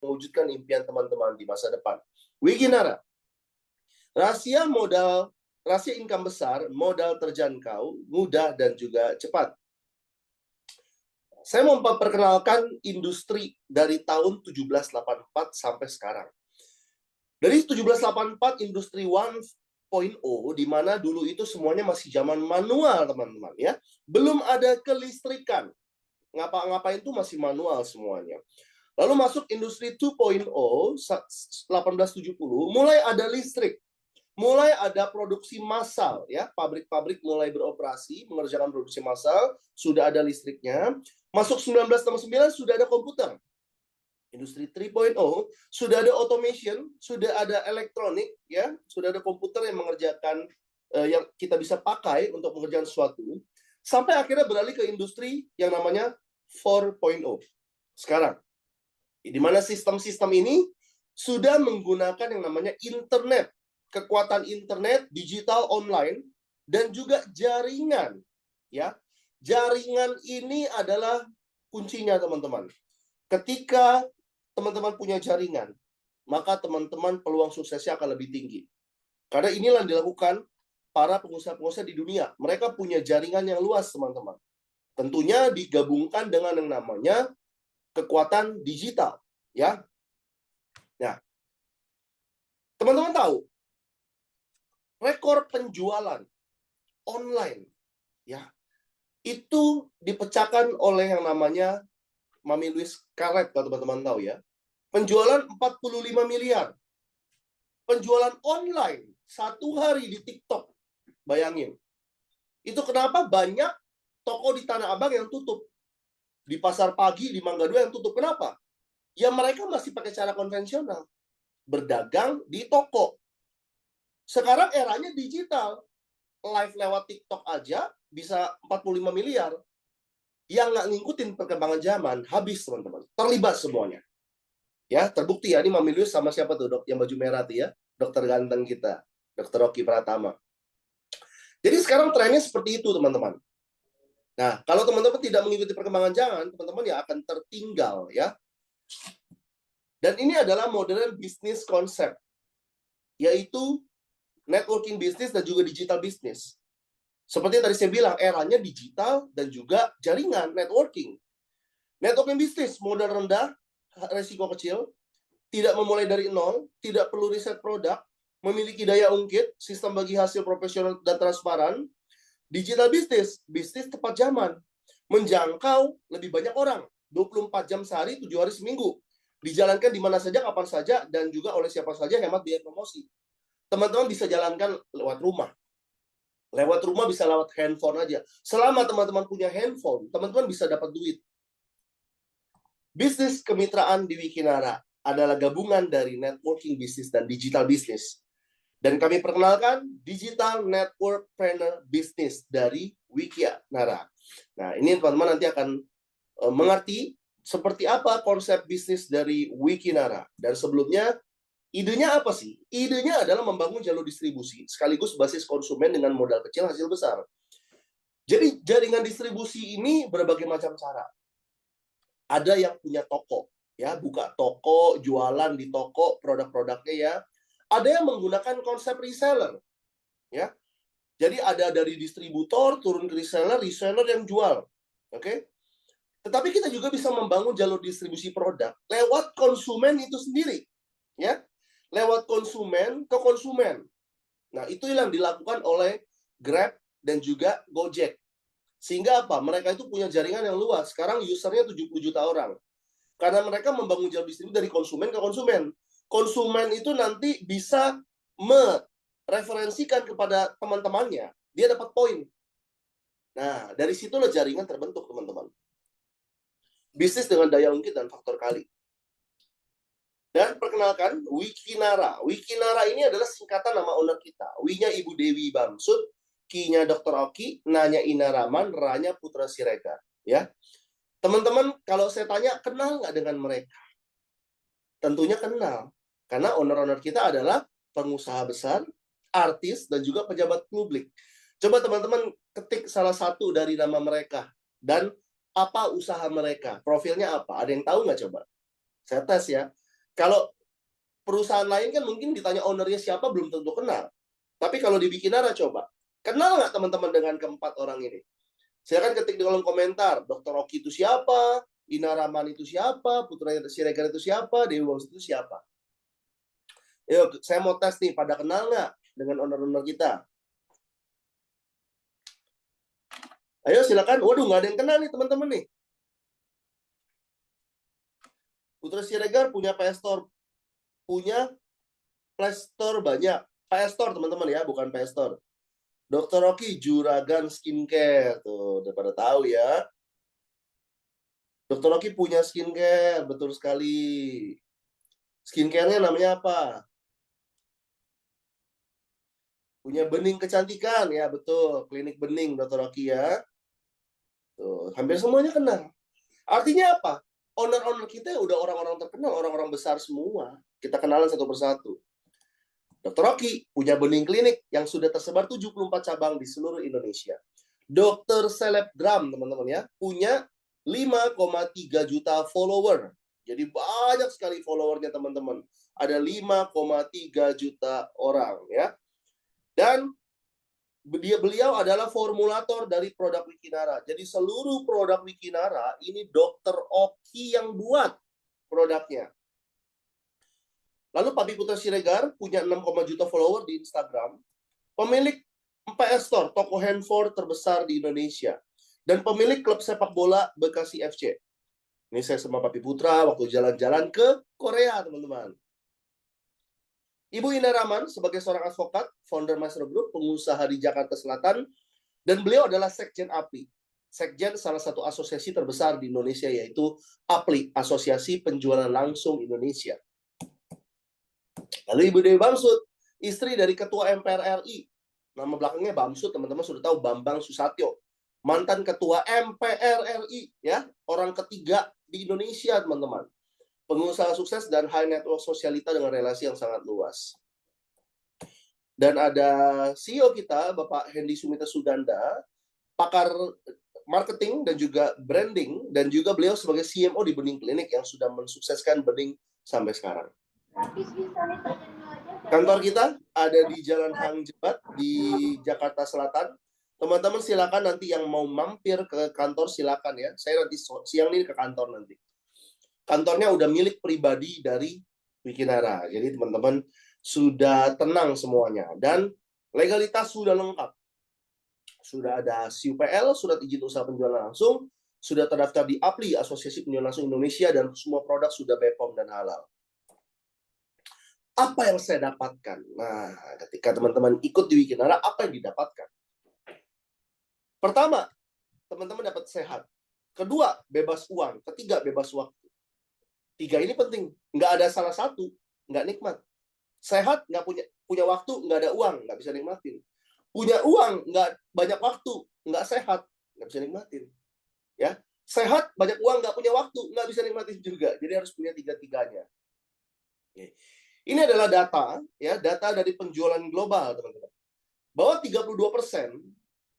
mewujudkan impian teman-teman di masa depan. Wikinara, rahasia income besar, modal terjangkau, mudah dan juga cepat. Saya mau memperkenalkan industri dari tahun 1784 sampai sekarang. Dari 1784 industri 1.0, di mana dulu itu semuanya masih zaman manual, teman-teman ya. Belum ada kelistrikan. Ngapa-ngapain itu masih manual semuanya. Lalu masuk industri 2.0 1870, mulai ada listrik. Mulai ada produksi massal ya, pabrik-pabrik mulai beroperasi, mengerjakan produksi massal, sudah ada listriknya. Masuk 1969 sudah ada komputer. Industri 3.0 sudah ada automation, sudah ada elektronik ya, sudah ada komputer yang mengerjakan yang kita bisa pakai untuk mengerjakan sesuatu. Sampai akhirnya beralih ke industri yang namanya 4.0. Sekarang, di mana sistem-sistem ini sudah menggunakan yang namanya internet, kekuatan internet, digital, online, dan juga jaringan. Ya, jaringan ini adalah kuncinya, teman-teman. Ketika teman-teman punya jaringan, maka teman-teman peluang suksesnya akan lebih tinggi. Karena inilah yang dilakukan para pengusaha-pengusaha di dunia. Mereka punya jaringan yang luas, teman-teman. Tentunya digabungkan dengan yang namanya kekuatan digital, ya. Nah, teman-teman tahu rekor penjualan online, ya, itu dipecahkan oleh yang namanya Mami Louise Carrette, kalau teman-teman tahu ya. Penjualan 45 miliar. Penjualan online satu hari di TikTok. Bayangin. Itu kenapa banyak toko di Tanah Abang yang tutup. Di Pasar Pagi, di Mangga 2 yang tutup. Kenapa? Ya mereka masih pakai cara konvensional. Berdagang di toko. Sekarang eranya digital. Live lewat TikTok aja bisa 45 miliar. Yang nggak ngikutin perkembangan zaman, habis teman-teman. Terlibat semuanya. Ya, terbukti ya, ini Mami Louise sama siapa tuh, dok, yang baju merah tuh ya, dokter ganteng kita, Dokter Rocky Pratama. Jadi sekarang trennya seperti itu, teman-teman. Nah, kalau teman-teman tidak mengikuti perkembangan zaman, teman-teman ya akan tertinggal ya. Dan ini adalah modern bisnis konsep, yaitu networking bisnis dan juga digital bisnis. Seperti yang tadi saya bilang, eranya digital dan juga jaringan, networking. Networking bisnis, modal rendah, resiko kecil, tidak memulai dari nol, tidak perlu riset produk, memiliki daya ungkit, sistem bagi hasil profesional dan transparan. Digital bisnis, bisnis tepat zaman, menjangkau lebih banyak orang, 24 jam sehari, 7 hari seminggu. Dijalankan di mana saja, kapan saja, dan juga oleh siapa saja, hemat biaya promosi. Teman-teman bisa jalankan lewat rumah. Lewat rumah bisa lewat handphone aja. Selama teman-teman punya handphone, teman-teman bisa dapat duit. Bisnis kemitraan di Wikinara adalah gabungan dari networking bisnis dan digital bisnis. Dan kami perkenalkan Digital Networkpreneur Business dari Wikinara. Nah, ini teman-teman nanti akan mengerti seperti apa konsep bisnis dari Wikinara. Dan sebelumnya, idenya apa sih? Idenya adalah membangun jalur distribusi, sekaligus basis konsumen dengan modal kecil hasil besar. Jadi jaringan distribusi ini berbagai macam cara. Ada yang punya toko, ya, buka toko, jualan di toko, produk-produknya ya. Ada yang menggunakan konsep reseller, ya. Jadi ada dari distributor turun ke reseller, reseller yang jual, oke? Tetapi kita juga bisa membangun jalur distribusi produk lewat konsumen itu sendiri, ya. Lewat konsumen ke konsumen. Nah, itu yang dilakukan oleh Grab dan juga Gojek. Sehingga apa? Mereka itu punya jaringan yang luas. Sekarang usernya 70 juta orang. Karena mereka membangun jalur distribusi dari konsumen ke konsumen. Konsumen itu nanti bisa mereferensikan kepada teman-temannya. Dia dapat poin. Nah, dari situlah jaringan terbentuk, teman-teman. Bisnis dengan daya ungkit dan faktor kali. Dan perkenalkan, Wikinara. Wikinara ini adalah singkatan nama owner kita. W-nya Ibu Dewi Bamsud, Q-nya Dr. Oki, N-nya Inaraman, R-nya Putra Siregar. Ya, teman-teman, kalau saya tanya, kenal nggak dengan mereka? Tentunya kenal. Karena owner-owner kita adalah pengusaha besar, artis, dan juga pejabat publik. Coba teman-teman ketik salah satu dari nama mereka. Dan apa usaha mereka? Profilnya apa? Ada yang tahu nggak coba? Saya tes ya. Kalau perusahaan lain kan mungkin ditanya ownernya siapa belum tentu kenal. Tapi kalau di Wikinara coba, kenal nggak teman-teman dengan keempat orang ini? Silakan ketik di kolom komentar, Dr. Oki itu siapa, Ina Rahman itu siapa, Putra Siregar itu siapa, Dewi Wangsit itu siapa. Yuk, saya mau tes nih, pada kenal nggak dengan owner-owner kita? Ayo silakan. Waduh, nggak ada yang kenal nih teman-teman nih. Putra Siregar punya PS Store, punya Play Store banyak. PS Store teman-teman ya, bukan PS Store. Dr. Oki Juragan Skincare tuh, udah pada tahu ya. Dr. Oki punya skincare, betul sekali. Skincare-nya namanya apa? Punya bening kecantikan ya, betul. Klinik bening Dr. Oki ya. Tuh, hampir semuanya kenal. Artinya apa? Owner-owner kita udah orang-orang terkenal, orang-orang besar semua. Kita kenalan satu persatu. Dr. Oki punya bening klinik yang sudah tersebar 74 cabang di seluruh Indonesia. Dr. Selebgram, teman-teman ya, punya 5,3 juta follower. Jadi banyak sekali followernya teman-teman. Ada 5,3 juta orang ya. Dan beliau adalah formulator dari produk Wikinara. Jadi seluruh produk Wikinara ini Dr. Oki yang buat produknya. Lalu Papi Putra Siregar punya 6, juta follower di Instagram. Pemilik PS Store, toko handphone terbesar di Indonesia. Dan pemilik klub sepak bola Bekasi FC. Ini saya sama Papi Putra waktu jalan-jalan ke Korea, teman-teman. Ibu Ina Rahman sebagai seorang advokat, founder Maestro Group, pengusaha di Jakarta Selatan, dan beliau adalah Sekjen APLI. Sekjen salah satu asosiasi terbesar di Indonesia, yaitu APLI, Asosiasi Penjualan Langsung Indonesia. Lalu Ibu Dewi Bamsud, istri dari Ketua MPR RI. Nama belakangnya Bamsud, teman-teman sudah tahu, Bambang Susatyo. Mantan Ketua MPR RI, ya, orang ketiga di Indonesia, teman-teman. Pengusaha sukses dan high network sosialita dengan relasi yang sangat luas. Dan ada CEO kita, Bapak Hendy Sumita Suganda, pakar marketing dan juga branding, dan juga beliau sebagai CMO di Bening Klinik yang sudah mensukseskan Bening sampai sekarang. Kantor kita ada di Jalan Hang Jebat di Jakarta Selatan. Teman-teman silakan nanti yang mau mampir ke kantor silakan ya. Saya nanti siang ini ke kantor nanti. Kantornya udah milik pribadi dari Wikinara. Jadi teman-teman sudah tenang semuanya dan legalitas sudah lengkap. Sudah ada SUPL, surat izin usaha penjualan langsung, sudah terdaftar di APLI, Asosiasi Penjualan Langsung Indonesia, dan semua produk sudah BPOM dan halal. Apa yang saya dapatkan? Nah, ketika teman-teman ikut di Wikinara, apa yang didapatkan? Pertama, teman-teman dapat sehat. Kedua, bebas uang. Ketiga, bebas waktu. 3 ini penting. Nggak ada salah satu, nggak nikmat. Sehat, nggak punya waktu, nggak ada uang, nggak bisa nikmatin. Punya uang, nggak banyak waktu, nggak sehat, nggak bisa nikmatin. Ya, sehat, banyak uang, nggak punya waktu, nggak bisa nikmatin juga. Jadi harus punya 3-tiganya. Ini adalah data, ya, data dari penjualan global, teman-teman. Bahwa 32%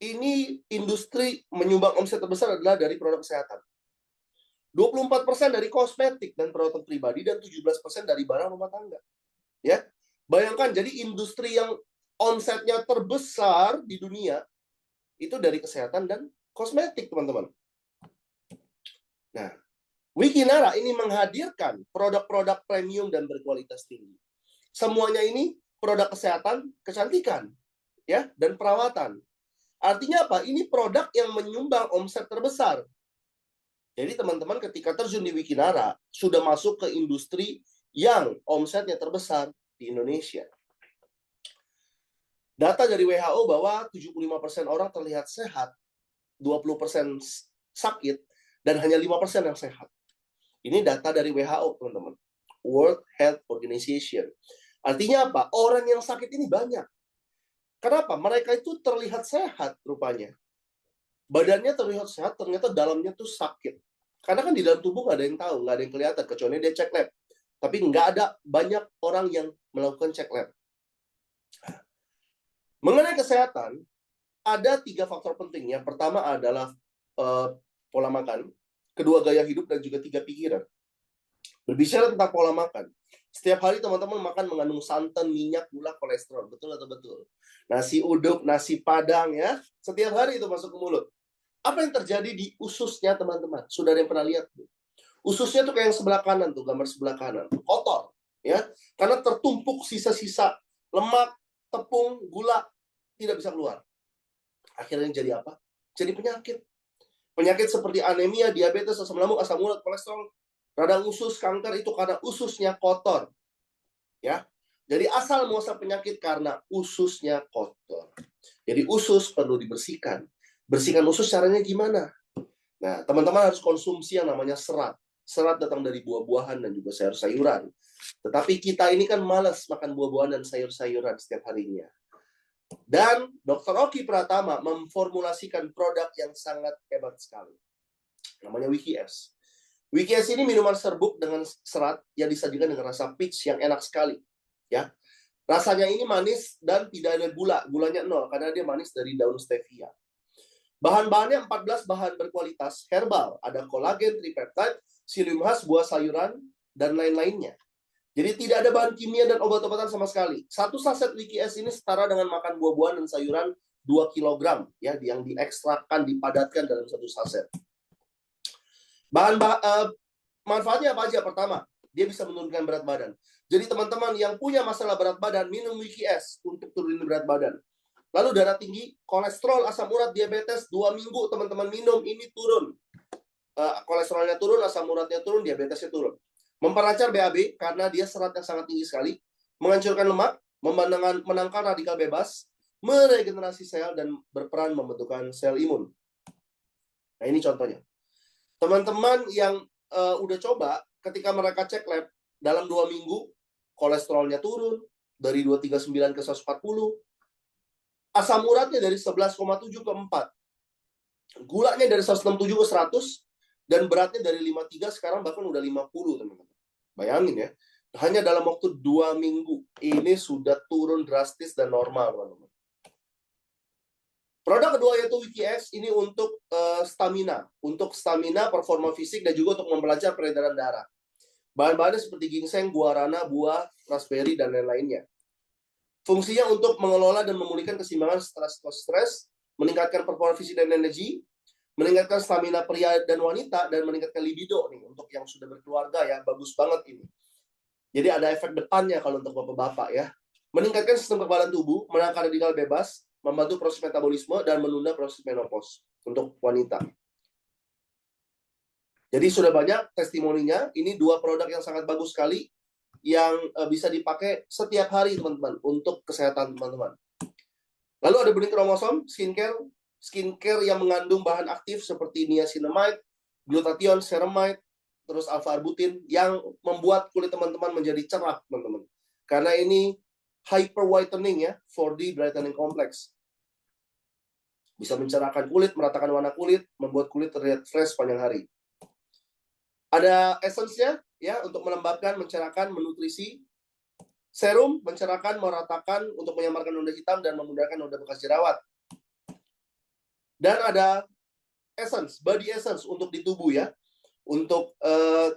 ini industri menyumbang omset terbesar adalah dari produk kesehatan. 24% dari kosmetik dan perawatan pribadi, dan 17% dari barang rumah tangga. Ya, bayangkan, jadi industri yang omsetnya terbesar di dunia itu dari kesehatan dan kosmetik, teman-teman. Nah, Wikinara ini menghadirkan produk-produk premium dan berkualitas tinggi. Semuanya ini produk kesehatan, kecantikan, ya, dan perawatan. Artinya apa? Ini produk yang menyumbang omset terbesar. Jadi teman-teman ketika terjun di Wikinara sudah masuk ke industri yang omsetnya terbesar di Indonesia. Data dari WHO bahwa 75% orang terlihat sehat, 20% sakit, dan hanya 5% yang sehat. Ini data dari WHO, teman-teman. World Health Organization. Artinya apa? Orang yang sakit ini banyak. Kenapa? Mereka itu terlihat sehat rupanya. Badannya terlihat sehat, ternyata dalamnya tuh sakit. Karena kan di dalam tubuh nggak ada yang tahu, nggak ada yang kelihatan, kecuali dia cek lab. Tapi nggak ada banyak orang yang melakukan cek lab. Mengenai kesehatan, ada 3 faktor penting. Yang pertama adalah pola makan, kedua gaya hidup, dan juga 3 pikiran. Berbicara tentang pola makan, Setiap hari teman-teman makan mengandung santan, minyak, gula, kolesterol. Betul atau betul? Nasi uduk, nasi padang ya. Setiap hari itu masuk ke mulut. Apa yang terjadi di ususnya teman-teman? Sudah ada yang pernah lihat? Ususnya tuh kayak yang sebelah kanan tuh, gambar sebelah kanan. Kotor. Ya, karena tertumpuk sisa-sisa lemak, tepung, gula, tidak bisa keluar. Akhirnya jadi apa? Jadi penyakit. Penyakit seperti anemia, diabetes, asam lambung, asam urat, kolesterol, radang usus, kanker itu karena ususnya kotor. Ya. Jadi asal muasal penyakit karena ususnya kotor. Jadi usus perlu dibersihkan. Bersihkan usus caranya gimana? Nah, teman-teman harus konsumsi yang namanya serat. Serat datang dari buah-buahan dan juga sayur-sayuran. Tetapi kita ini kan malas makan buah-buahan dan sayur-sayuran setiap harinya. Dan Dr. Oki Pratama memformulasikan produk yang sangat hebat sekali. Namanya WikiS. WikiS ini minuman serbuk dengan serat yang disajikan dengan rasa peach yang enak sekali. Ya, rasanya ini manis dan tidak ada gula. Gulanya 0 karena dia manis dari daun stevia. Bahan-bahannya 14 bahan berkualitas herbal. Ada kolagen, tripeptide, psyllium khas, buah sayuran, dan lain-lainnya. Jadi tidak ada bahan kimia dan obat-obatan sama sekali. Satu saset WikiS ini setara dengan makan buah-buahan dan sayuran 2 kg ya, yang diekstrakkan, dipadatkan dalam satu saset. Manfaatnya apa aja? Pertama, dia bisa menurunkan berat badan. Jadi teman-teman yang punya masalah berat badan, minum WikiS untuk turunin berat badan. Lalu darah tinggi, kolesterol, asam urat, diabetes, 2 minggu teman-teman minum, ini turun. Kolesterolnya turun, asam uratnya turun, diabetesnya turun. Memperlancar BAB, karena dia serat yang sangat tinggi sekali. Menghancurkan lemak, menangkal radikal bebas, meregenerasi sel, dan berperan membentukkan sel imun. Nah, ini contohnya. Teman-teman yang udah coba, ketika mereka cek lab, dalam 2 minggu, kolesterolnya turun, dari 239 ke 140, asam uratnya dari 11,7 ke 4, gulanya dari 167 ke 100, dan beratnya dari 53 sekarang bahkan udah 50, teman-teman. Bayangin ya, hanya dalam waktu 2 minggu, ini sudah turun drastis dan normal, teman-teman. Produk kedua yaitu WikiX, ini untuk stamina, performa fisik, dan juga untuk memperlancar peredaran darah. Bahan-bahannya seperti ginseng, guarana, buah, raspberry, dan lain-lainnya. Fungsinya untuk mengelola dan memulihkan keseimbangan setelah stres, meningkatkan performa fisik dan energi, meningkatkan stamina pria dan wanita, dan meningkatkan libido nih untuk yang sudah berkeluarga ya, bagus banget ini. Jadi ada efek depannya kalau untuk bapak-bapak ya. Meningkatkan sistem kekebalan tubuh, menangkal radikal bebas, membantu proses metabolisme, dan menunda proses menopause untuk wanita. Jadi sudah banyak testimoninya. Ini 2 produk yang sangat bagus sekali yang bisa dipakai setiap hari teman-teman untuk kesehatan teman-teman. Lalu ada benih kromosom, skincare yang mengandung bahan aktif seperti niacinamide, glutathione, ceramide, terus alpha-arbutin yang membuat kulit teman-teman menjadi cerah, teman-teman. Karena ini hyper whitening ya, 4D brightening complex. Bisa mencerahkan kulit, meratakan warna kulit, membuat kulit terlihat fresh sepanjang hari. Ada essence-nya ya untuk melembabkan, mencerahkan, menutrisi. Serum mencerahkan, meratakan untuk menyamarkan noda hitam dan memudahkan noda bekas jerawat. Dan ada essence, body essence untuk di tubuh ya. Untuk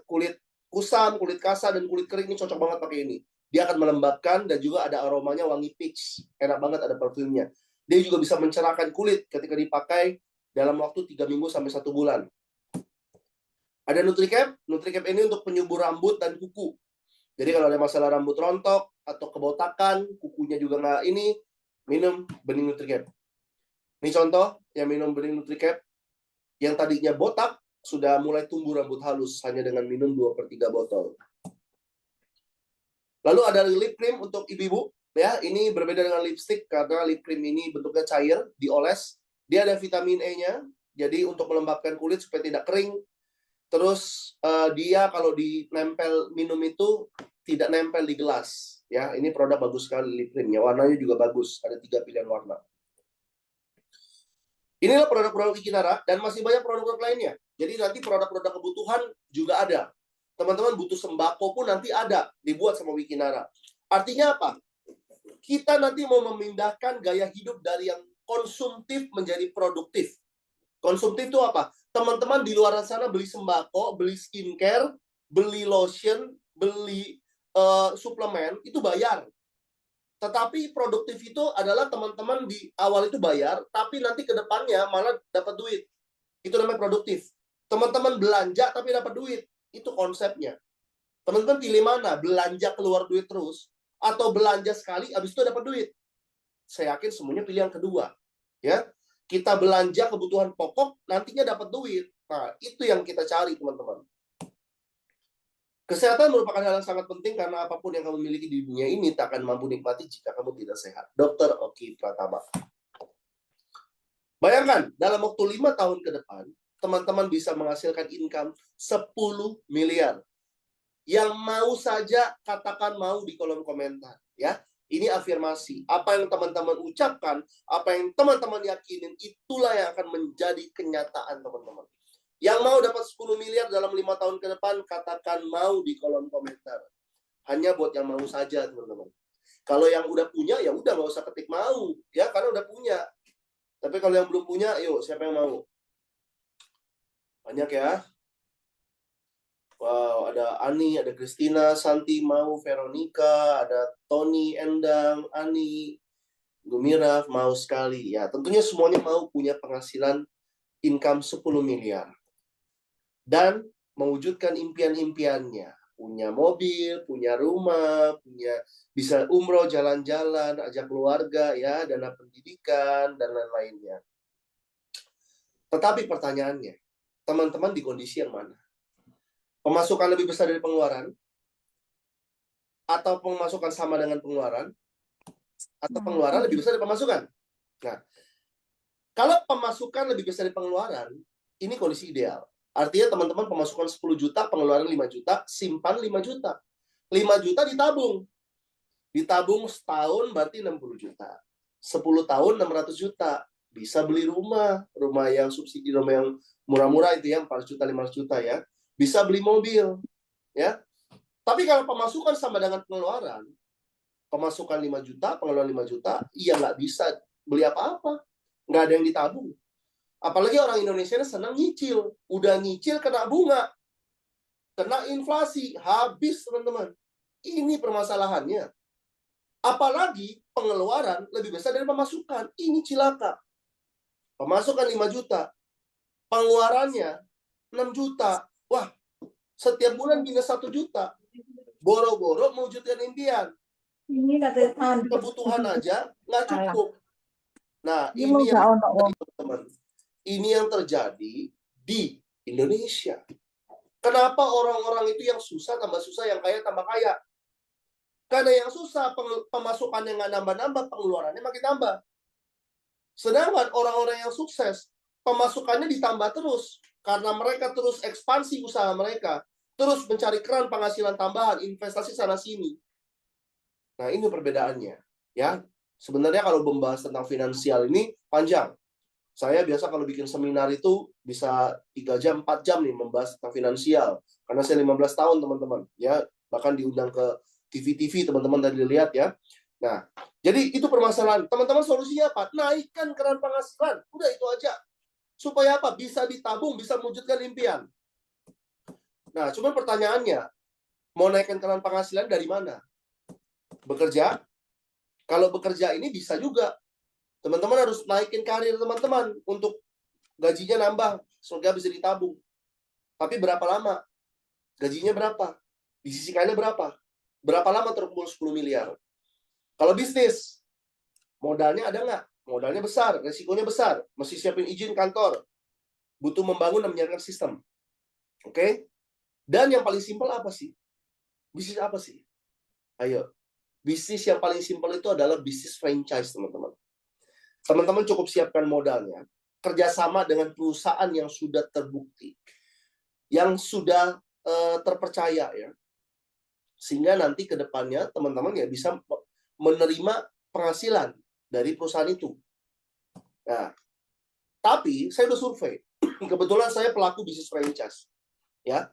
kulit kusam, kulit kasar, dan kulit kering ini cocok banget pakai ini. Dia akan melembabkan dan juga ada aromanya wangi peach. Enak banget, ada parfumnya. Dia juga bisa mencerahkan kulit ketika dipakai dalam waktu 3 minggu sampai 1 bulan. Ada NutriCap. NutriCap ini untuk penyubur rambut dan kuku. Jadi kalau ada masalah rambut rontok atau kebotakan, kukunya juga nggak ini, minum bening NutriCap. Ini contoh yang minum bening NutriCap. Yang tadinya botak, sudah mulai tumbuh rambut halus hanya dengan minum 2/3 botol. Lalu ada lip cream untuk ibu-ibu. Ya, ini berbeda dengan lipstick karena lip cream ini bentuknya cair, dioles. Dia ada vitamin E-nya, jadi untuk melembabkan kulit supaya tidak kering. Terus dia kalau dinempel minum itu tidak nempel di gelas. Ya, ini produk bagus sekali lip creamnya. Warnanya juga bagus, ada 3 pilihan warna. Inilah produk-produk Wikinara dan masih banyak produk-produk lainnya. Jadi nanti produk-produk kebutuhan juga ada. Teman-teman butuh sembako pun nanti ada dibuat sama Wikinara. Artinya apa? Kita nanti mau memindahkan gaya hidup dari yang konsumtif menjadi produktif. Konsumtif itu apa? Teman-teman di luar sana beli sembako, beli skincare, beli lotion, beli suplemen itu bayar. Tetapi produktif itu adalah teman-teman di awal itu bayar, tapi nanti ke depannya malah dapat duit. Itu namanya produktif. Teman-teman belanja tapi dapat duit. Itu konsepnya. Teman-teman pilih mana? Belanja keluar duit terus, atau belanja sekali, habis itu dapat duit? Saya yakin semuanya pilih yang kedua. Ya, kita belanja kebutuhan pokok, nantinya dapat duit. Nah, itu yang kita cari, teman-teman. Kesehatan merupakan hal yang sangat penting karena apapun yang kamu miliki di dunia ini tak akan mampu nikmati jika kamu tidak sehat. Dr. Oki Pratama. Bayangkan, dalam waktu 5 tahun ke depan, teman-teman bisa menghasilkan income 10 miliar. Yang mau saja katakan mau di kolom komentar. Ya, ini afirmasi. Apa yang teman-teman ucapkan, apa yang teman-teman yakinin, itulah yang akan menjadi kenyataan, teman-teman. Yang mau dapat 10 miliar dalam 5 tahun ke depan, katakan mau di kolom komentar. Hanya buat yang mau saja, teman-teman. Kalau yang udah punya, ya udah nggak usah ketik mau, ya, karena udah punya. Tapi kalau yang belum punya, yuk, siapa yang mau? Banyak ya. Wow, ada Ani, ada Christina, Santi mau, Veronica, ada Tony, Endang, Ani, Gumira, mau sekali. Ya, tentunya semuanya mau punya penghasilan income 10 miliar. Dan mewujudkan impian-impiannya. Punya mobil, punya rumah, punya bisa umroh, jalan-jalan, ajak keluarga, ya, dana pendidikan, dan lain-lainnya. Tetapi pertanyaannya, teman-teman di kondisi yang mana? Pemasukan lebih besar dari pengeluaran? Atau pemasukan sama dengan pengeluaran? Atau pengeluaran lebih besar dari pemasukan? Nah, kalau pemasukan lebih besar dari pengeluaran, ini kondisi ideal. Artinya teman-teman pemasukan 10 juta, pengeluaran 5 juta, simpan 5 juta. 5 juta ditabung. Ditabung setahun berarti 60 juta. 10 tahun 600 juta. Bisa beli rumah. Rumah yang subsidi, rumah yang murah-murah itu ya, 400 juta, 500 juta ya. Bisa beli mobil. Ya. Tapi kalau pemasukan sama dengan pengeluaran, pemasukan 5 juta, pengeluaran 5 juta, iya nggak bisa beli apa-apa. Nggak ada yang ditabung. Apalagi orang Indonesia senang nyicil. Udah nyicil kena bunga. Kena inflasi. Habis, teman-teman. Ini permasalahannya. Apalagi pengeluaran lebih besar dari pemasukan. Ini cilaka. Pemasukan 5 juta. Pengeluarannya 6 juta. Wah, setiap bulan minus 1 juta. Boro-boro mewujudkan impian. Kebutuhan aja nggak cukup. Nah, ini yang terjadi, teman-teman. Ini yang terjadi di Indonesia. Kenapa orang-orang itu yang susah tambah susah, yang kaya tambah kaya? Karena yang susah pemasukannya nggak nambah-nambah, pengeluarannya makin tambah. Sedangkan orang-orang yang sukses, pemasukannya ditambah terus. Karena mereka terus ekspansi usaha mereka. Terus mencari keran penghasilan tambahan, investasi sana-sini. Nah, ini perbedaannya. Ya, sebenarnya kalau membahas tentang finansial ini panjang. Saya biasa kalau bikin seminar itu bisa 3 jam, 4 jam nih membahas tentang finansial. Karena saya 15 tahun, teman-teman. Ya, bahkan diundang ke TV-TV, teman-teman tadi lihat ya. Nah, jadi itu permasalahan. Teman-teman solusinya apa? Naikkan keran penghasilan. Udah itu aja. Supaya apa? Bisa ditabung, bisa mewujudkan impian. Nah, cuman pertanyaannya, mau naikkan keran penghasilan dari mana? Bekerja? Kalau bekerja ini bisa juga. Teman-teman harus naikin karir teman-teman untuk gajinya nambah, sehingga bisa ditabung. Tapi berapa lama? Gajinya berapa? Disisihkannya berapa? Berapa lama terkumpul 10 miliar? Kalau bisnis, modalnya ada nggak? Modalnya besar, resikonya besar. Mesti siapin izin kantor. Butuh membangun dan menyiapkan sistem. Oke? Dan yang paling simpel apa sih? Bisnis apa sih? Ayo. Bisnis yang paling simpel itu adalah bisnis franchise, teman-teman. Teman-teman cukup siapkan modalnya. Kerjasama dengan perusahaan yang sudah terbukti. Yang sudah terpercaya ya. Sehingga nanti ke depannya teman-teman ya bisa menerima penghasilan dari perusahaan itu. Nah, tapi saya udah survei. Kebetulan saya pelaku bisnis franchise. Ya.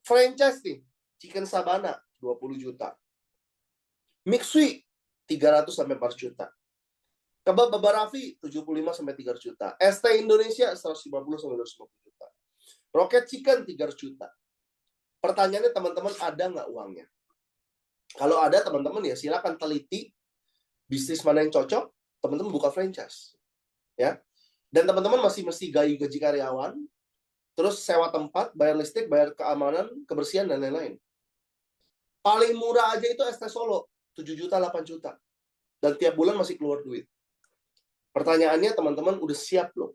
Franchise nih, Chicken Sabana 20 juta. Mixui 300 sampai 400 juta. Kebab Baba Raffi 75 sampai 300 juta. ST Indonesia 150 sampai 250 juta. Rocket Chicken 300 juta. Pertanyaannya teman-teman, ada nggak uangnya? Kalau ada teman-teman ya silakan teliti bisnis mana yang cocok, teman-teman buka franchise. Ya. Dan teman-teman masih mesti gaji karyawan, terus sewa tempat, bayar listrik, bayar keamanan, kebersihan, dan lain-lain. Paling murah aja itu ST Solo, 7 juta, 8 juta. Dan tiap bulan masih keluar duit. Pertanyaannya teman-teman udah siap belum?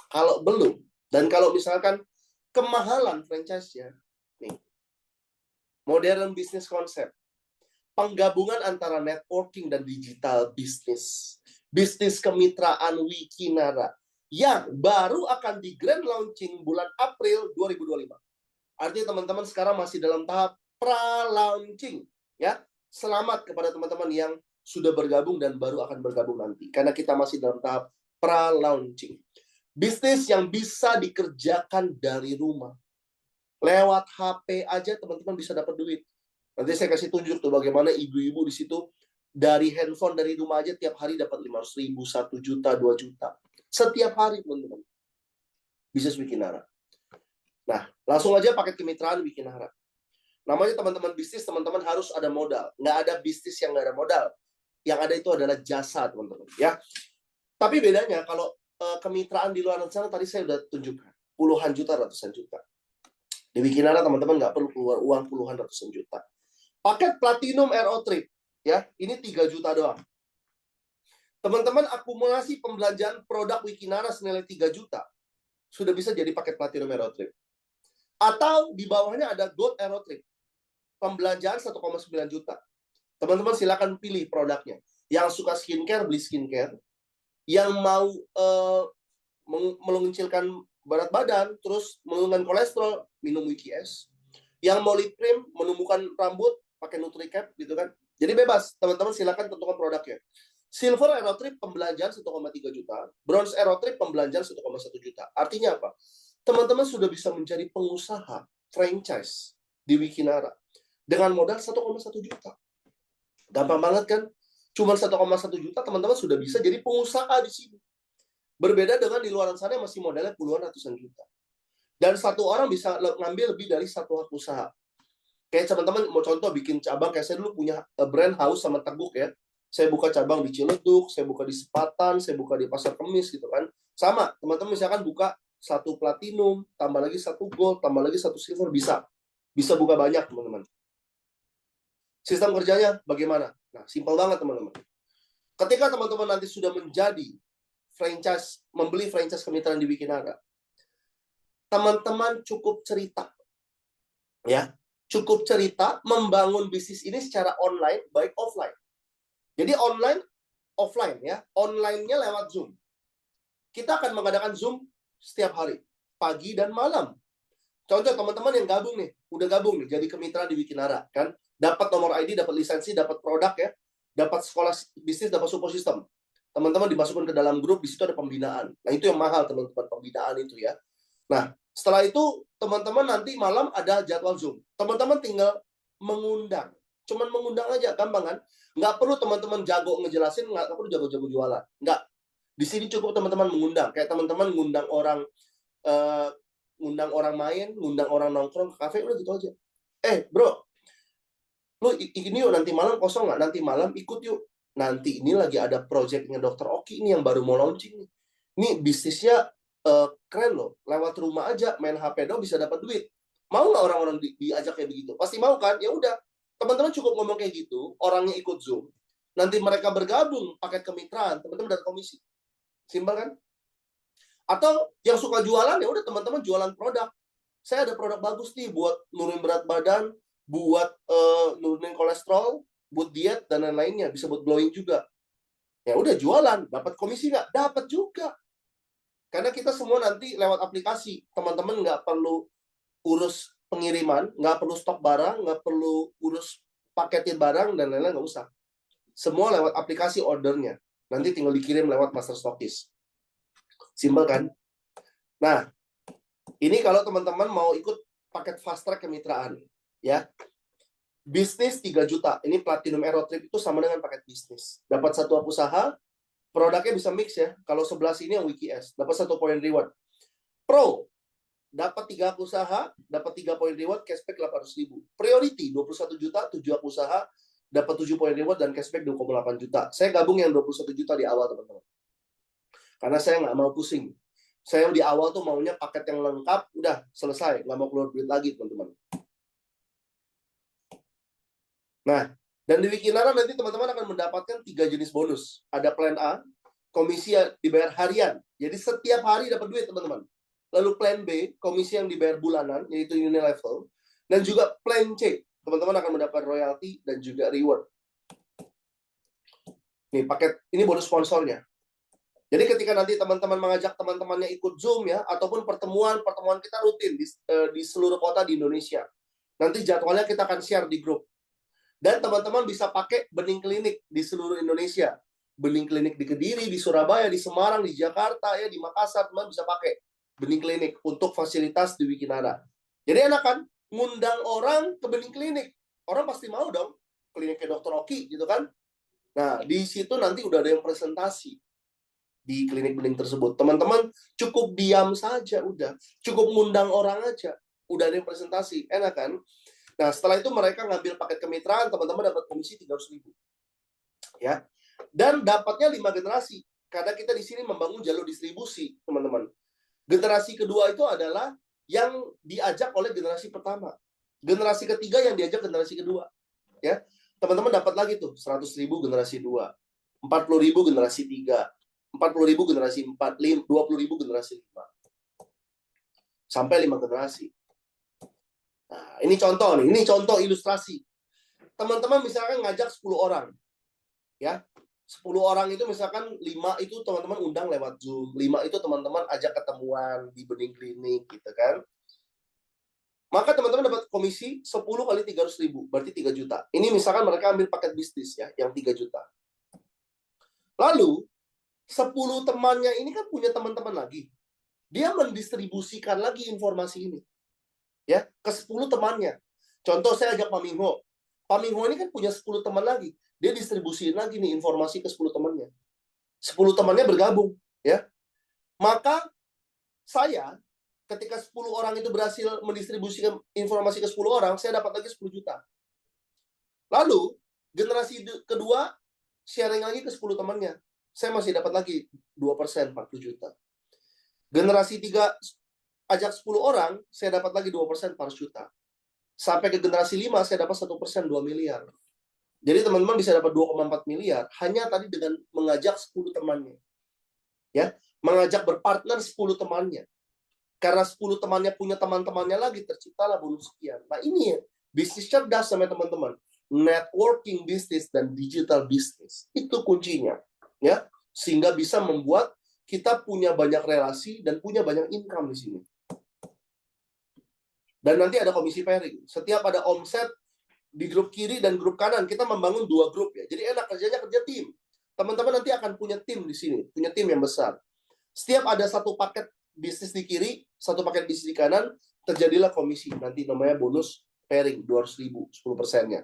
Kalau belum, dan kalau misalkan kemahalan franchise-nya, nih, modern business concept, penggabungan antara networking dan digital business, bisnis kemitraan Wikinara, yang baru akan di grand launching bulan April 2025. Artinya teman-teman sekarang masih dalam tahap pra-launching. Ya, selamat kepada teman-teman yang sudah bergabung dan baru akan bergabung nanti. Karena kita masih dalam tahap pra-launching. Bisnis yang bisa dikerjakan dari rumah. Lewat HP aja teman-teman bisa dapat duit. Nanti saya kasih tunjuk tuh bagaimana ibu-ibu di situ dari handphone dari rumah aja tiap hari dapat 500.000, 1 juta, 2 juta. Setiap hari teman-teman. Bisnis Wikinara. Nah, langsung aja paket kemitraan Wikinara. Namanya teman-teman bisnis, teman-teman harus ada modal. Nggak ada bisnis yang nggak ada modal. Yang ada itu adalah jasa, teman-teman. Ya. Tapi bedanya kalau kemitraan di luar sana tadi saya udah tunjukkan. Puluhan juta, ratusan juta. Di Wikinara teman-teman nggak perlu keluar uang puluhan, ratusan juta. Paket Platinum Aero Trip. Ya, ini 3 juta doang. Teman-teman akumulasi pembelanjaan produk Wikinara senilai 3 juta. Sudah bisa jadi paket Platinum Aero Trip. Atau di bawahnya ada Gold Aero Trip. Pembelanjaan 1,9 juta. Teman-teman silakan pilih produknya. Yang suka skincare, beli skincare. Yang mau mengecilkan berat badan, terus menurunkan kolesterol, minum WikiS. Yang mau lip cream, menumbuhkan rambut, pakai NutriCap, gitu kan. Jadi bebas, teman-teman silakan tentukan produknya. Silver Aero Trip pembelanjaan 1,3 juta. Bronze Aero Trip pembelanjaan 1,1 juta. Artinya apa? Teman-teman sudah bisa menjadi pengusaha franchise di Wikinara. Dengan modal 1,1 juta. Gampang banget kan? Cuma 1,1 juta, teman-teman sudah bisa jadi pengusaha di sini. Berbeda dengan di luar sana masih modalnya puluhan ratusan juta. Dan satu orang bisa ngambil lebih dari satu hak usaha. Kayak teman-teman mau contoh bikin cabang, kayak saya dulu punya brand house sama Teguk ya. Saya buka cabang di Ciledug, saya buka di Sepatan, saya buka di Pasar Kemis gitu kan. Sama, teman-teman misalkan buka 1 platinum, tambah lagi 1 gold, tambah lagi 1 silver, bisa. Bisa buka banyak, teman-teman. Sistem kerjanya bagaimana? Nah, simpel banget, teman-teman. Ketika teman-teman nanti sudah menjadi franchise, membeli franchise kemitraan di Wikinara, teman-teman cukup cerita. Ya, cukup cerita membangun bisnis ini secara online, baik offline. Jadi online, offline ya. Online-nya lewat Zoom. Kita akan mengadakan Zoom setiap hari, pagi dan malam. Contoh teman-teman yang gabung nih, udah gabung nih, jadi kemitraan di Wikinara, kan? Dapat nomor ID, dapat lisensi, dapat produk ya, dapat sekolah bisnis, dapat support system. Teman-teman dimasukkan ke dalam grup, di situ ada pembinaan. Nah, itu yang mahal, teman-teman, pembinaan itu ya. Nah, setelah itu, teman-teman nanti malam ada jadwal Zoom. Teman-teman tinggal mengundang. Cuman mengundang aja, gampang kan? Nggak perlu teman-teman jago ngejelasin, nggak perlu jago-jago jualan. Nggak. Di sini cukup teman-teman mengundang. Kayak teman-teman ngundang orang main, ngundang orang nongkrong ke kafe, udah gitu aja. Bro, lu ini yuk nanti malam kosong nggak? Nanti malam ikut yuk. Nanti ini lagi ada projectnya Dr. Oki ini yang baru mau launching nih. Ini bisnisnya keren loh. Lewat rumah aja, main HP dong bisa dapat duit. Mau nggak orang-orang diajak kayak begitu? Pasti mau kan? Ya udah. Teman-teman cukup ngomong kayak gitu, orangnya ikut Zoom. Nanti mereka bergabung paket kemitraan, teman-teman dapat komisi. Simpel kan? Atau yang suka jualan, ya udah teman-teman jualan produk. Saya ada produk bagus nih buat nurunin berat badan, buat nurunin kolesterol, buat diet dan lain-lainnya, bisa buat glowing juga. Ya udah jualan, dapat komisi nggak? Dapat juga. Karena kita semua nanti lewat aplikasi, teman-teman nggak perlu urus pengiriman, nggak perlu stok barang, nggak perlu urus paketin barang dan lain-lain, nggak usah. Semua lewat aplikasi ordernya. Nanti tinggal dikirim lewat master stockist. Simpel kan? Nah, ini kalau teman-teman mau ikut paket fast track kemitraan, ya. Bisnis 3 juta. Ini Platinum Aero Trip itu sama dengan paket bisnis. Dapat satu usaha, produknya bisa mix ya. Kalau sebelah sini yang WikiS, dapat 1 poin reward. Pro, dapat 3 akun usaha, dapat 3 poin reward, cashback 800.000. Priority 21 juta, 7 akun usaha, dapat 7 poin reward dan cashback 2,8 juta. Saya gabung yang 21 juta di awal, teman-teman. Karena saya nggak mau pusing. Saya di awal tuh maunya paket yang lengkap, udah selesai, nggak mau keluar duit lagi, teman-teman. Nah, dan di Wikinara nanti teman-teman akan mendapatkan 3 jenis bonus. Ada plan A, komisi yang dibayar harian. Jadi setiap hari dapat duit, teman-teman. Lalu plan B, komisi yang dibayar bulanan, yaitu unilevel. Dan juga plan C, teman-teman akan mendapatkan royalti dan juga reward. Nih, paket ini bonus sponsornya. Jadi ketika nanti teman-teman mengajak teman-temannya ikut Zoom ya, ataupun pertemuan kita rutin di seluruh kota di Indonesia. Nanti jadwalnya kita akan share di grup. Dan teman-teman bisa pakai bening klinik di seluruh Indonesia. Bening klinik di Kediri, di Surabaya, di Semarang, di Jakarta, ya di Makassar, teman bisa pakai bening klinik untuk fasilitas di Wikinara. Jadi enak kan? Ngundang orang ke bening klinik. Orang pasti mau dong. Kliniknya Dr. Oki gitu kan. Nah, di situ nanti udah ada yang presentasi di klinik bening tersebut. Teman-teman cukup diam saja udah. Cukup ngundang orang aja. Udah ada yang presentasi. Enak kan? Nah, setelah itu mereka ngambil paket kemitraan, teman-teman dapat komisi 300.000. Ya. Dan dapatnya 5 generasi. Karena kita di sini membangun jalur distribusi, teman-teman. Generasi kedua itu adalah yang diajak oleh generasi pertama. Generasi ketiga yang diajak generasi kedua. Ya. Teman-teman dapat lagi tuh 100.000 generasi 2, 40.000 generasi 3, 40.000 generasi 4, 20.000 generasi 5. Sampai 5 generasi. Nah, ini contoh nih, ini contoh ilustrasi. Teman-teman misalkan ngajak 10 orang. Ya. 10 orang itu misalkan 5 itu teman-teman undang lewat Zoom, 5 itu teman-teman ajak ketemuan di bening klinik gitu kan. Maka teman-teman dapat komisi 10 kali 300.000, berarti 3 juta. Ini misalkan mereka ambil paket bisnis ya, yang 3 juta. Lalu 10 temannya ini kan punya teman-teman lagi. Dia mendistribusikan lagi informasi ini. Ya, ke 10 temannya. Contoh saya ajak Pak Mingho. Pak Mingho ini kan punya 10 teman lagi. Dia distribusiin lagi nih informasi ke 10 temannya. 10 temannya bergabung, ya. Maka saya ketika 10 orang itu berhasil mendistribusikan informasi ke 10 orang, saya dapat lagi 10 juta. Lalu generasi kedua sharing lagi ke 10 temannya. Saya masih dapat lagi 2%, 40 juta. Generasi 3 ajak 10 orang, saya dapat lagi 2%, 400 juta. Sampai ke generasi 5, saya dapat 1%, 2 miliar. Jadi teman-teman bisa dapat 2,4 miliar hanya tadi dengan mengajak 10 temannya. Ya, mengajak berpartner 10 temannya. Karena 10 temannya punya teman-temannya lagi, terciptalah bonus sekian. Nah ini ya, bisnis cerdas sama teman-teman. Networking bisnis dan digital bisnis. Itu kuncinya. Ya, sehingga bisa membuat kita punya banyak relasi dan punya banyak income di sini. Dan nanti ada komisi pairing. Setiap ada omset di grup kiri dan grup kanan, kita membangun 2 grup ya. Jadi enak kerjanya kerja tim. Teman-teman nanti akan punya tim di sini, punya tim yang besar. Setiap ada satu paket bisnis di kiri, satu paket bisnis di kanan, terjadilah komisi. Nanti namanya bonus pairing 200.000, 10%-nya.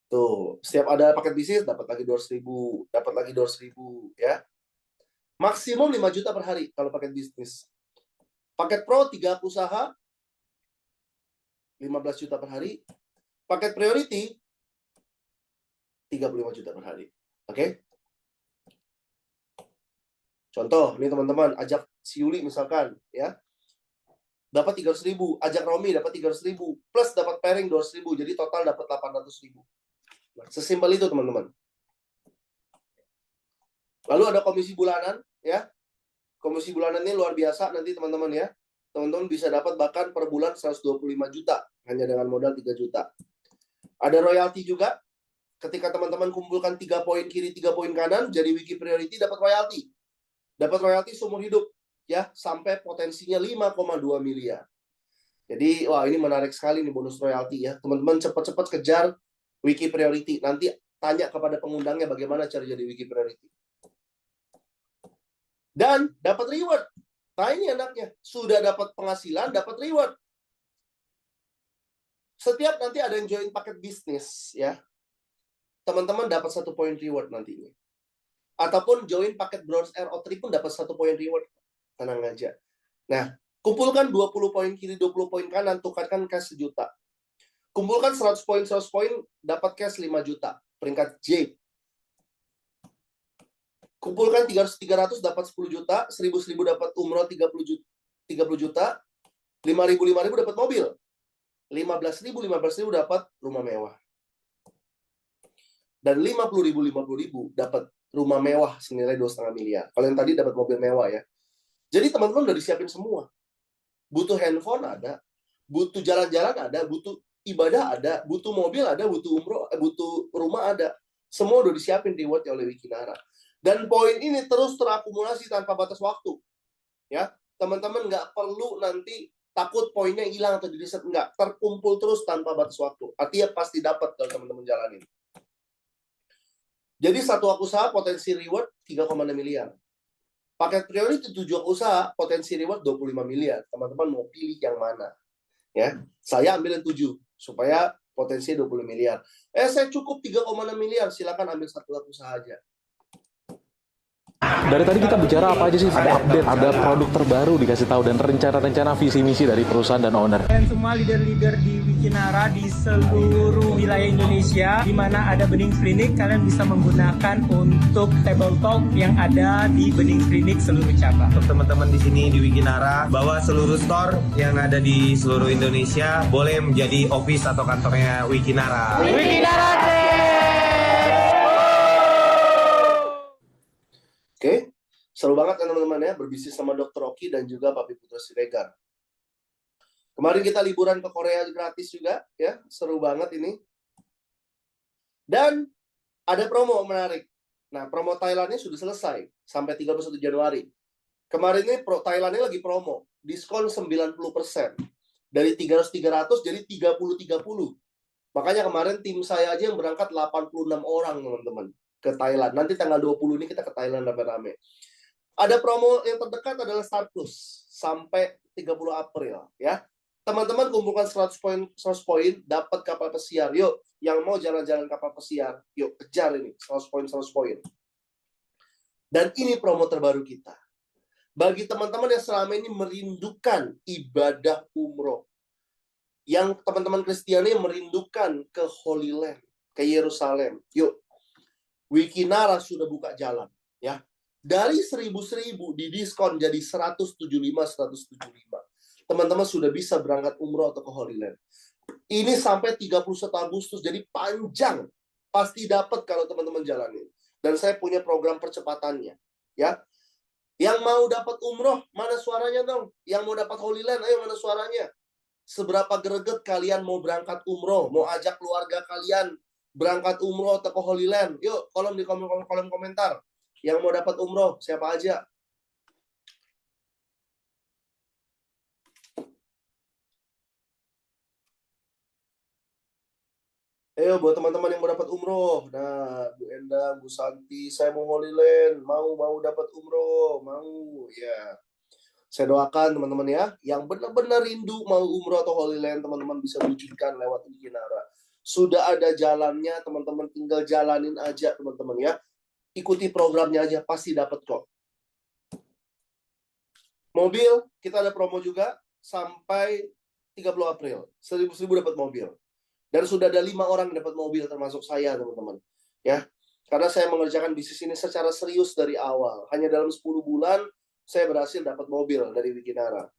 Tuh, setiap ada paket bisnis dapat lagi 200.000, dapat lagi 200.000 ya. Maksimum 5 juta per hari kalau paket bisnis. Paket pro 3 usaha 15 juta per hari. Paket priority 35 juta per hari. Oke? Contoh, ini teman-teman ajak si Yuli misalkan ya. Dapat 300.000, ajak Romi dapat 300.000, plus dapat pairing 200.000, jadi total dapat 800.000. Nah, sesimpel itu teman-teman. Lalu ada komisi bulanan ya. Komisi bulanan ini luar biasa nanti teman-teman ya. Teman-teman bisa dapat bahkan per bulan 125 juta hanya dengan modal 3 juta. Ada royalti juga. Ketika teman-teman kumpulkan 3 poin kiri, 3 poin kanan, jadi Wiki Priority dapat royalti. Dapat royalti seumur hidup ya, sampai potensinya 5,2 miliar. Jadi wah ini menarik sekali nih bonus royalti ya. Teman-teman cepat-cepat kejar Wiki Priority. Nanti tanya kepada pengundangnya bagaimana cara jadi Wiki Priority. Dan dapat reward. Nah ini enaknya, sudah dapat penghasilan, dapat reward. Setiap nanti ada yang join paket bisnis ya, teman-teman dapat 1 poin reward nantinya. Ataupun join paket Bronze Air O3 pun dapat 1 poin reward. Tenang aja. Nah, Kumpulkan 20 poin kiri, 20 poin kanan, tukarkan cash 1 juta. Kumpulkan 100 poin, dapat cash 5 juta. Peringkat J. Kumpulkan 300 dapat 10 juta, 1000 dapat umroh 30 juta, 5.000 dapat mobil. 15.000 dapat rumah mewah. Dan 50.000 dapat rumah mewah senilai 2,5 miliar. Kalau yang tadi dapat mobil mewah ya. Jadi teman-teman udah disiapin semua. Butuh handphone ada, butuh jalan-jalan ada, butuh ibadah ada, butuh mobil ada, butuh umroh, butuh rumah ada. Semua udah disiapin reward oleh Wikinara. Dan poin ini terus terakumulasi tanpa batas waktu. Ya, teman-teman nggak perlu nanti takut poinnya hilang atau di-reset. Nggak, terkumpul terus tanpa batas waktu. Artinya pasti dapat kalau teman-teman jalanin. Jadi satu usaha potensi reward 3,6 miliar. Paket priority 7 usaha potensi reward 25 miliar. Teman-teman mau pilih yang mana? Ya, saya ambil yang 7 supaya potensi 20 miliar. Saya cukup 3,6 miliar, silakan ambil satu usaha aja. Dari tadi kita bicara apa aja sih? Ada update, ada produk terbaru dikasih tahu dan rencana-rencana visi misi dari perusahaan dan owner. Dan semua leader-leader di Wikinara di seluruh wilayah Indonesia, di mana ada Bening Klinik, kalian bisa menggunakan untuk table talk yang ada di Bening Klinik seluruh cabang. Untuk teman-teman di sini di Wikinara, bahwa seluruh store yang ada di seluruh Indonesia boleh menjadi office atau kantornya Wikinara. Wikinara Oke, seru banget kan teman-teman ya, berbisnis sama Dr. Oki dan juga Papi Putra Siregar. Kemarin kita liburan ke Korea gratis juga, ya, seru banget ini. Dan ada promo menarik. Nah, promo Thailandnya sudah selesai, sampai 31 Januari. Kemarin ini Thailandnya lagi promo, diskon 90%. Dari 300-300 jadi 30-30. Makanya kemarin tim saya aja yang berangkat 86 orang, teman-teman. Ke Thailand. Nanti tanggal 20 ini kita ke Thailand rame-rame. Ada promo yang terdekat adalah Star Plus sampai 30 April ya. Teman-teman kumpulkan 100 poin dapat kapal pesiar. Yuk, yang mau jalan-jalan kapal pesiar, yuk kejar ini 100 poin. Dan ini promo terbaru kita. Bagi teman-teman yang selama ini merindukan ibadah umroh. Yang teman-teman Kristiani merindukan ke Holy Land, ke Yerusalem. Yuk, Wikinara sudah buka jalan ya. Dari 1.000 didiskon jadi 175. Teman-teman sudah bisa berangkat umroh atau ke Holy Land. Ini sampai 31 Agustus jadi panjang. Pasti dapat kalau teman-teman jalanin. Dan saya punya program percepatannya ya. Yang mau dapat umroh, mana suaranya dong? Yang mau dapat Holy Land, ayo mana suaranya? Seberapa greget kalian mau berangkat umroh, mau ajak keluarga kalian berangkat umroh atau ke Holy Land? Yuk, kolom di kolom komentar. Yang mau dapat umroh, siapa aja? Ayo, buat teman-teman yang mau dapat umroh. Nah, Bu Endang, Bu Santi, saya mau Holy Land. Mau dapat umroh. Mau, ya. Saya doakan teman-teman ya. Yang benar-benar rindu mau umroh atau Holy Land, teman-teman bisa wujudkan lewat Wikinara. Sudah ada jalannya, teman-teman tinggal jalanin aja, teman-teman ya. Ikuti programnya aja, pasti dapat kok. Mobil, kita ada promo juga sampai 30 April. 1.000 dapat mobil. Dan sudah ada 5 orang yang dapat mobil, termasuk saya, teman-teman. Ya, karena saya mengerjakan bisnis ini secara serius dari awal. Hanya dalam 10 bulan, saya berhasil dapat mobil dari Wikinara.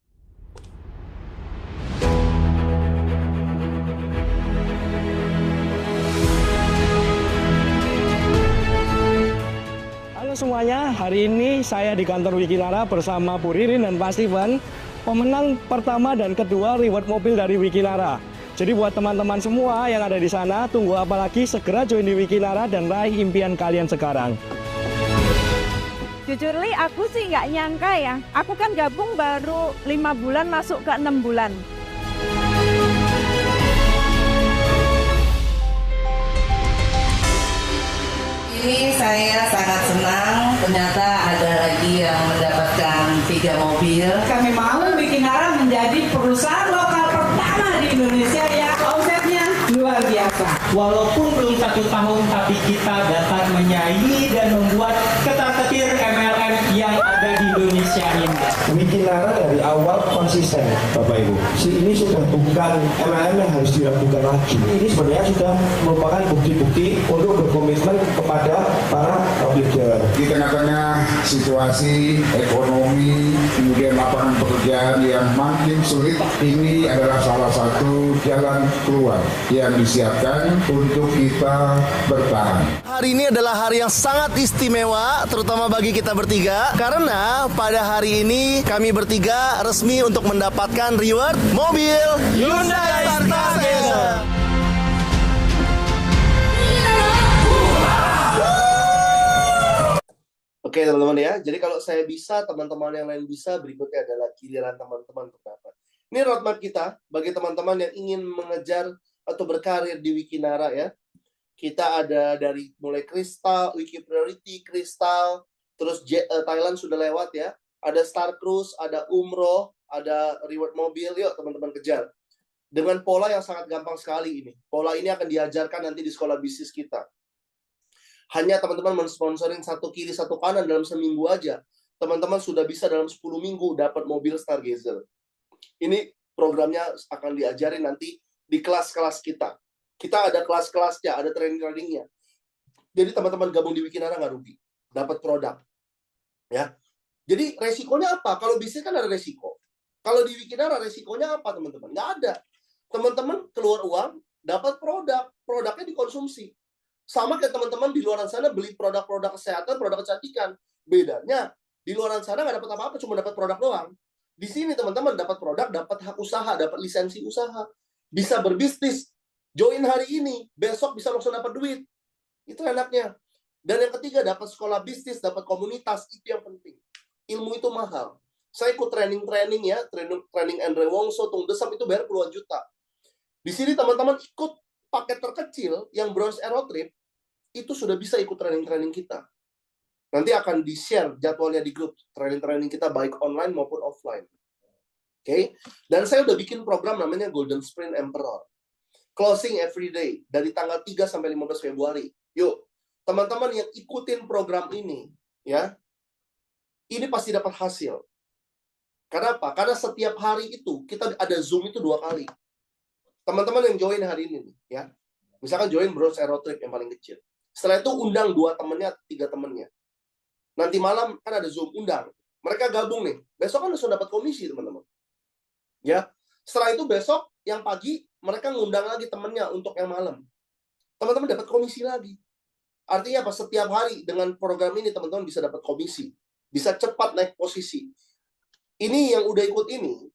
semuanya, hari ini saya di kantor Wikinara bersama Bu Ririn dan Pak Steven, pemenang pertama dan kedua reward mobil dari Wikinara. Jadi buat teman-teman semua yang ada di sana, tunggu apa lagi, segera join di Wikinara dan raih impian kalian sekarang. Jujur Li, aku sih nggak nyangka ya. Aku kan gabung baru 5 bulan masuk ke 6 bulan. Ini saya sangat senang, ternyata ada lagi yang mendapatkan 3 mobil. Kami mau Wikinara menjadi perusahaan lokal pertama di Indonesia yang omsetnya 2 luar biasa. Walaupun belum 1 tahun, tapi kita dapat menyaingi dan membuat ketar-ketir MLM yang ada di Indonesia ini. Wikinara dari awal konsisten, Bapak Ibu. Ini sudah bukan MLM yang harus dilakukan lagi. Ini sebenarnya sudah merupakan bukti-bukti untuk berkomitmen kepada para leader. Di tengah-tengah situasi ekonomi, kemudian lapangan pekerjaan yang makin sulit, ini adalah salah satu jalan keluar yang disiapkan untuk kita bertahan. Hari ini adalah hari yang sangat istimewa, terutama bagi kita bertiga, karena pada hari ini kami bertiga resmi untuk mendapatkan reward mobil Hyundai Stargazer. Oke teman-teman ya, jadi kalau saya bisa, teman-teman yang lain bisa, berikutnya adalah giliran teman-teman untuk dapat. Ini roadmap kita bagi teman-teman yang ingin mengejar atau berkarir di Wikinara ya. Kita ada dari mulai Kristal, Wiki Priority, Kristal, terus Thailand sudah lewat ya. Ada Star Cruise, ada Umroh, ada reward mobil. Yuk teman-teman kejar. Dengan pola yang sangat gampang sekali ini. Pola ini akan diajarkan nanti di sekolah bisnis kita. Hanya teman-teman mensponsoring 1 kiri 1 kanan dalam seminggu aja. Teman-teman sudah bisa dalam 10 minggu dapat mobil Stargazer. Ini programnya akan diajarin nanti di kelas-kelas kita. Kita ada kelas-kelasnya, ada training-trainingnya. Jadi teman-teman gabung di Wikinara nggak rugi. Dapat produk. Ya. Jadi resikonya apa? Kalau bisnis kan ada resiko. Kalau di Wikinara resikonya apa teman-teman? Nggak ada. Teman-teman keluar uang, dapat produk. Produknya dikonsumsi. Sama kayak teman-teman di luar sana beli produk-produk kesehatan, produk kecantikan. Bedanya, di luar sana nggak dapat apa-apa, cuma dapat produk doang. Di sini teman-teman dapat produk, dapat hak usaha, dapat lisensi usaha. Bisa berbisnis. Join hari ini, besok bisa langsung dapat duit. Itu enaknya. Dan yang ketiga, dapat sekolah bisnis, dapat komunitas. Itu yang penting. Ilmu itu mahal. Saya ikut training ya, training Andre Wongso, Tung Desam, itu bayar puluhan juta. Di sini teman-teman ikut paket terkecil, yang Bronze Aero Trip, itu sudah bisa ikut training-training kita. Nanti akan di-share jadwalnya di grup training-training kita, baik online maupun offline. Oke? Dan saya udah bikin program namanya Golden Sprint Emperor. Closing every day, dari tanggal 3 sampai 15 Februari. Yuk, teman-teman yang ikutin program ini, ya, ini pasti dapat hasil. Karena apa? Karena setiap hari itu, kita ada Zoom itu 2 kali. Teman-teman yang join hari ini, ya, misalkan join Bronze Aero Trip yang paling kecil. Setelah itu undang 2 temennya, 3 temennya. Nanti malam kan ada Zoom, undang. Mereka gabung nih. Besok kan langsung dapat komisi, teman-teman. Ya. Setelah itu besok, yang pagi, mereka ngundang lagi temennya untuk yang malam. Teman-teman dapat komisi lagi. Artinya apa? Setiap hari dengan program ini, teman-teman bisa dapat komisi. Bisa cepat naik posisi. Ini yang udah ikut ini,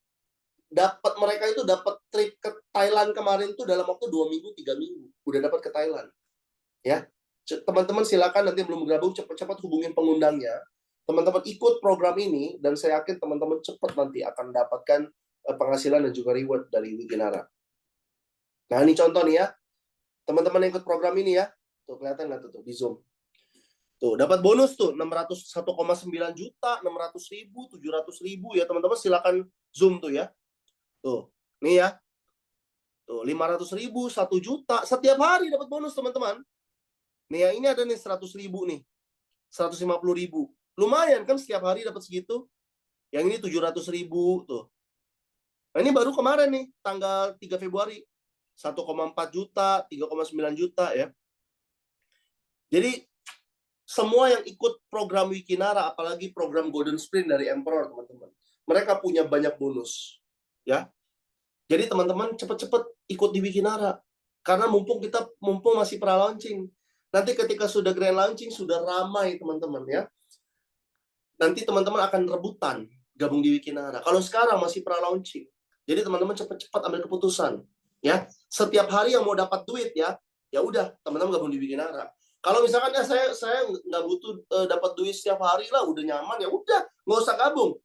mereka itu dapat trip ke Thailand kemarin itu dalam waktu 2 minggu, 3 minggu. Udah dapat ke Thailand. Ya. Teman-teman silakan nanti belum bergabung, cepat-cepat hubungin pengundangnya. Teman-teman ikut program ini, dan saya yakin teman-teman cepat nanti akan mendapatkan penghasilan dan juga reward dari Wikinara. Nah, ini contoh nih ya. Teman-teman yang ikut program ini ya. Tuh, kelihatan nggak tuh di Zoom? Tuh, dapat bonus tuh 1,9 juta, 600.000, 700.000 ya, teman-teman silakan Zoom tuh ya. Tuh, nih ya. Tuh, 500.000, 1 juta, setiap hari dapat bonus, teman-teman. Nih ya, ini ada nih 100.000 nih. 150.000. Lumayan kan setiap hari dapat segitu. Yang ini 700.000 tuh. Nah, ini baru kemarin nih, tanggal 3 Februari. 1,4 juta, 3,9 juta ya. Jadi, semua yang ikut program Wikinara, apalagi program Golden Sprint dari Emperor, teman-teman. Mereka punya banyak bonus. Ya. Jadi, teman-teman cepat-cepat ikut di Wikinara. Karena mumpung masih pra-launching. Nanti ketika sudah grand launching, sudah ramai, teman-teman ya. Nanti teman-teman akan rebutan gabung di Wikinara. Kalau sekarang masih pra-launching. Jadi teman-teman cepat-cepat ambil keputusan, ya. Setiap hari yang mau dapat duit ya udah teman-teman gabung di Wikinara. Kalau misalkan ya saya nggak butuh dapat duit setiap hari lah, udah nyaman ya udah nggak usah gabung.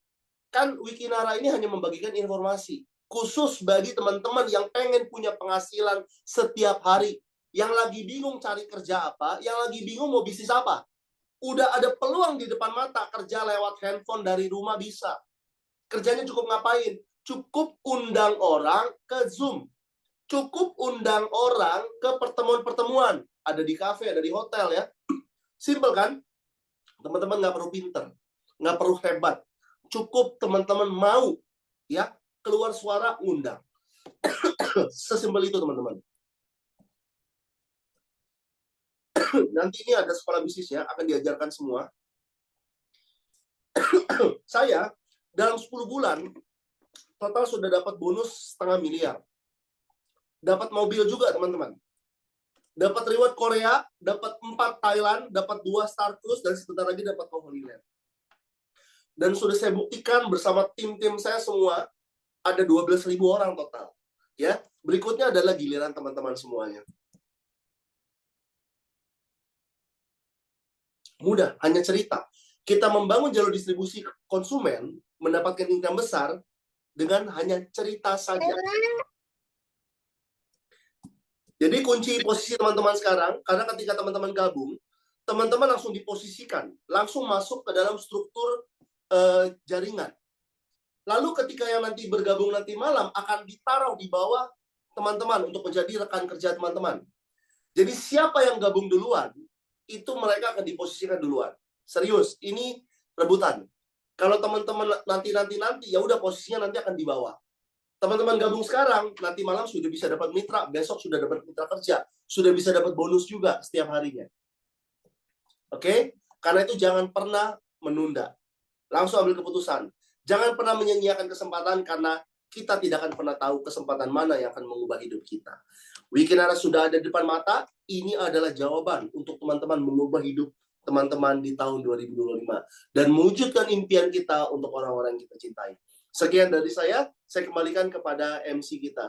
Kan Wikinara ini hanya membagikan informasi khusus bagi teman-teman yang pengen punya penghasilan setiap hari, yang lagi bingung cari kerja apa, yang lagi bingung mau bisnis apa. Udah ada peluang di depan mata, kerja lewat handphone dari rumah bisa. Kerjanya cukup ngapain? Cukup undang orang ke Zoom. Cukup undang orang ke pertemuan-pertemuan. Ada di kafe, ada di hotel ya. Simple kan? Teman-teman nggak perlu pinter, nggak perlu hebat. Cukup teman-teman mau ya keluar suara, undang. Sesimpel itu teman-teman. Nanti ini ada sekolah bisnis ya, akan diajarkan semua. Saya dalam 10 bulan total sudah dapat bonus 500 miliar. Dapat mobil juga teman-teman. Dapat reward Korea, dapat 4 Thailand, dapat 2 Star Cruise, dan sebentar lagi dapat ke Holy Land. Dan sudah saya buktikan bersama tim-tim saya semua, ada 12.000 orang total. Ya, berikutnya adalah giliran teman-teman semuanya. Mudah, hanya cerita. Kita membangun jalur distribusi konsumen, mendapatkan income besar, dengan hanya cerita saja. Jadi kunci posisi teman-teman sekarang, karena ketika teman-teman gabung, teman-teman langsung diposisikan, langsung masuk ke dalam struktur jaringan. Lalu ketika yang nanti bergabung nanti malam, akan ditaruh di bawah teman-teman untuk menjadi rekan kerja teman-teman. Jadi siapa yang gabung duluan, itu mereka akan diposisikan duluan. Serius, ini rebutan. Kalau teman-teman nanti, ya udah posisinya nanti akan di bawah. Teman-teman gabung sekarang, nanti malam sudah bisa dapat mitra, besok sudah dapat mitra kerja, sudah bisa dapat bonus juga setiap harinya. Oke? Karena itu jangan pernah menunda. Langsung ambil keputusan. Jangan pernah menyia-nyiakan kesempatan karena kita tidak akan pernah tahu kesempatan mana yang akan mengubah hidup kita. Wikinara sudah ada di depan mata, ini adalah jawaban untuk teman-teman mengubah hidup teman-teman di tahun 2025 dan mewujudkan impian kita untuk orang-orang yang kita cintai. Sekian dari saya kembalikan kepada MC kita.